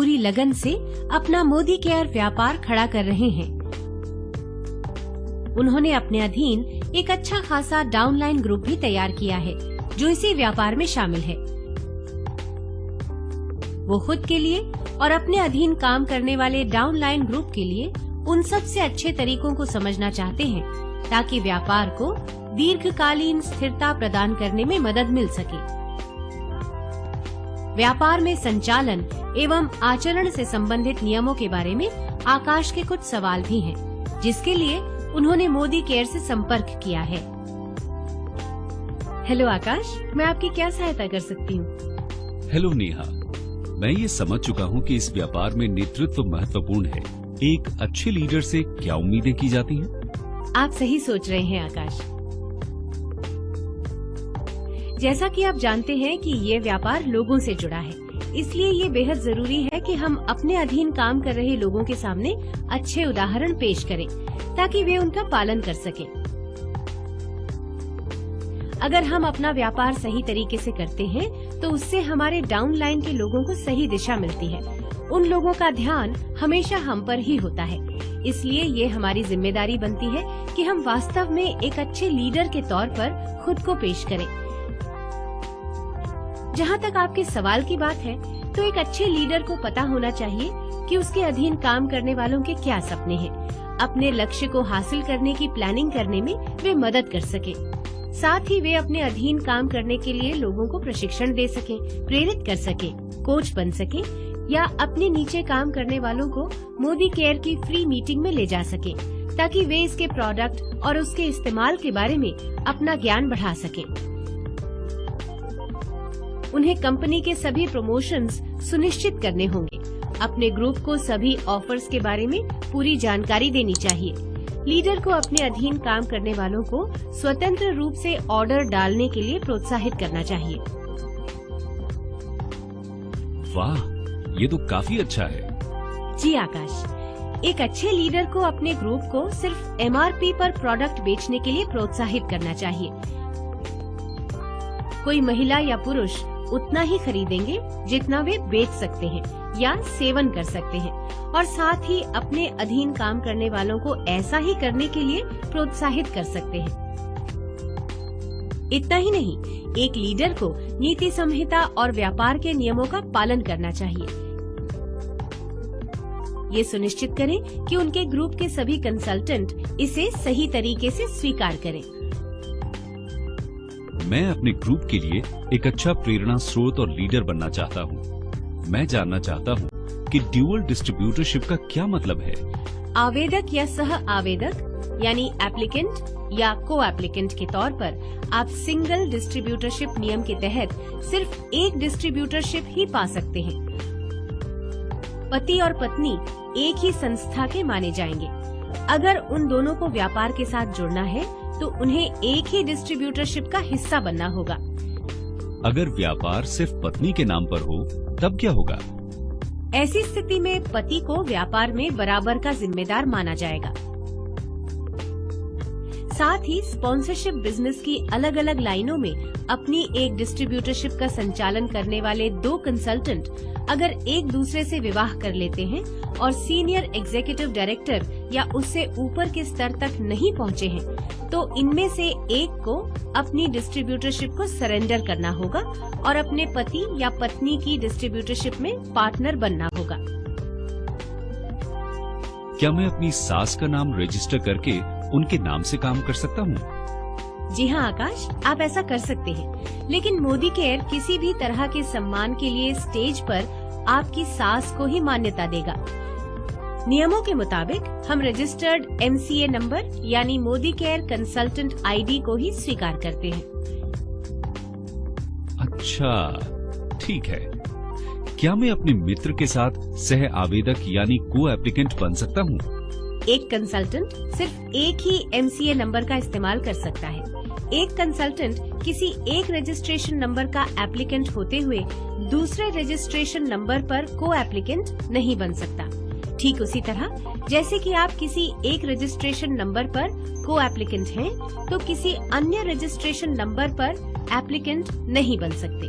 पूरी लगन से अपना मोदी केयर व्यापार खड़ा कर रहे हैं। उन्होंने अपने अधीन एक अच्छा खासा डाउनलाइन ग्रुप भी तैयार किया है जो इसी व्यापार में शामिल है। वो खुद के लिए और अपने अधीन काम करने वाले डाउनलाइन ग्रुप के लिए उन सबसे अच्छे तरीकों को समझना चाहते हैं ताकि व्यापार को दीर्घकालीन स्थिरता प्रदान करने में मदद मिल सके। व्यापार में संचालन एवं आचरण से संबंधित नियमों के बारे में आकाश के कुछ सवाल भी हैं, जिसके लिए उन्होंने मोदी केयर से संपर्क किया है। हेलो आकाश, मैं आपकी क्या सहायता कर सकती हूँ? हेलो नेहा, मैं ये समझ चुका हूँ कि इस व्यापार में नेतृत्व महत्वपूर्ण है। एक अच्छे लीडर से क्या उम्मीदें की जाती हैं? आप सही सोच रहे हैं आकाश। जैसा कि आप जानते हैं कि ये व्यापार लोगों से जुड़ा है, इसलिए ये बेहद जरूरी है कि हम अपने अधीन काम कर रहे लोगों के सामने अच्छे उदाहरण पेश करें ताकि वे उनका पालन कर सकें। अगर हम अपना व्यापार सही तरीके से करते हैं तो उससे हमारे डाउनलाइन के लोगों को सही दिशा मिलती है। उन लोगों का ध्यान हमेशा हम पर ही होता है। इसलिए ये हमारी जिम्मेदारी बनती है कि हम वास्तव में एक अच्छे लीडर के तौर पर खुद को पेश करें। जहाँ तक आपके सवाल की बात है, तो एक अच्छे लीडर को पता होना चाहिए कि उसके अधीन काम करने वालों के क्या सपने हैं। अपने लक्ष्य को हासिल करने की प्लानिंग करने में वे मदद कर सके। साथ ही वे अपने अधीन काम करने के लिए लोगों को प्रशिक्षण दे सके, प्रेरित कर सके, कोच बन सके या अपने नीचे काम करने वालों को मोदी केयर की फ्री मीटिंग में ले जा सके ताकि वे इसके प्रोडक्ट और उसके इस्तेमाल के बारे में अपना ज्ञान बढ़ा सके। उन्हें कंपनी के सभी प्रमोशंस सुनिश्चित करने होंगे। अपने ग्रुप को सभी ऑफर्स के बारे में पूरी जानकारी देनी चाहिए। लीडर को अपने अधीन काम करने वालों को स्वतंत्र रूप से ऑर्डर डालने के लिए प्रोत्साहित करना चाहिए। वाह, ये तो काफी अच्छा है। जी आकाश, एक अच्छे लीडर को अपने ग्रुप को सिर्फ MRP पर प्रोडक्ट बेचने के लिए प्रोत्साहित करना चाहिए। कोई महिला या पुरुष उतना ही खरीदेंगे जितना वे बेच सकते हैं या सेवन कर सकते हैं, और साथ ही अपने अधीन काम करने वालों को ऐसा ही करने के लिए प्रोत्साहित कर सकते हैं। इतना ही नहीं, एक लीडर को नीति संहिता और व्यापार के नियमों का पालन करना चाहिए। ये सुनिश्चित करें कि उनके ग्रुप के सभी कंसल्टेंट इसे सही तरीके से स्वीकार करें। मैं अपने ग्रुप के लिए एक अच्छा प्रेरणा स्रोत और लीडर बनना चाहता हूँ। मैं जानना चाहता हूँ कि ड्यूअल डिस्ट्रीब्यूटरशिप का क्या मतलब है? आवेदक या सह आवेदक यानी एप्लीकेंट या को एप्लीकेंट के तौर पर आप सिंगल डिस्ट्रीब्यूटरशिप नियम के तहत सिर्फ एक डिस्ट्रीब्यूटरशिप ही पा सकते हैं। पति और पत्नी एक ही संस्था के माने जाएंगे। अगर उन दोनों को व्यापार के साथ जुड़ना है तो उन्हें एक ही डिस्ट्रीब्यूटरशिप का हिस्सा बनना होगा। अगर व्यापार सिर्फ पत्नी के नाम पर हो तब क्या होगा? ऐसी स्थिति में पति को व्यापार में बराबर का जिम्मेदार माना जाएगा। साथ ही स्पॉन्सरशिप बिजनेस की अलग अलग लाइनों में अपनी एक डिस्ट्रीब्यूटरशिप का संचालन करने वाले दो कंसल्टेंट अगर एक दूसरे से विवाह कर लेते हैं और सीनियर एग्जीक्यूटिव डायरेक्टर या उससे ऊपर के स्तर तक नहीं पहुंचे हैं, तो इनमें से एक को अपनी डिस्ट्रीब्यूटरशिप को सरेंडर करना होगा और अपने पति या पत्नी की डिस्ट्रीब्यूटरशिप में पार्टनर बनना होगा। क्या मैं अपनी सास का नाम रजिस्टर करके उनके नाम से काम कर सकता हूँ? जी हाँ आकाश, आप ऐसा कर सकते हैं, लेकिन मोदी केयर किसी भी तरह के सम्मान के लिए स्टेज पर आपकी सास को ही मान्यता देगा। नियमों के मुताबिक हम रजिस्टर्ड MCA नंबर यानी मोदी केयर कंसल्टेंट ID को ही स्वीकार करते हैं। अच्छा, ठीक है। क्या मैं अपने मित्र के साथ सह आवेदक यानी को एप्लीकेंट बन सकता हूँ? एक कंसल्टेंट सिर्फ एक ही MCA नंबर का इस्तेमाल कर सकता है। एक कंसल्टेंट किसी एक रजिस्ट्रेशन नंबर का एप्लीकेंट होते हुए दूसरे रजिस्ट्रेशन नंबर पर को एप्लीकेंट नहीं बन सकता। ठीक उसी तरह जैसे कि आप किसी एक रजिस्ट्रेशन नंबर पर को एप्लीकेंट हैं, तो किसी अन्य रजिस्ट्रेशन नंबर पर एप्लीकेंट नहीं बन सकते।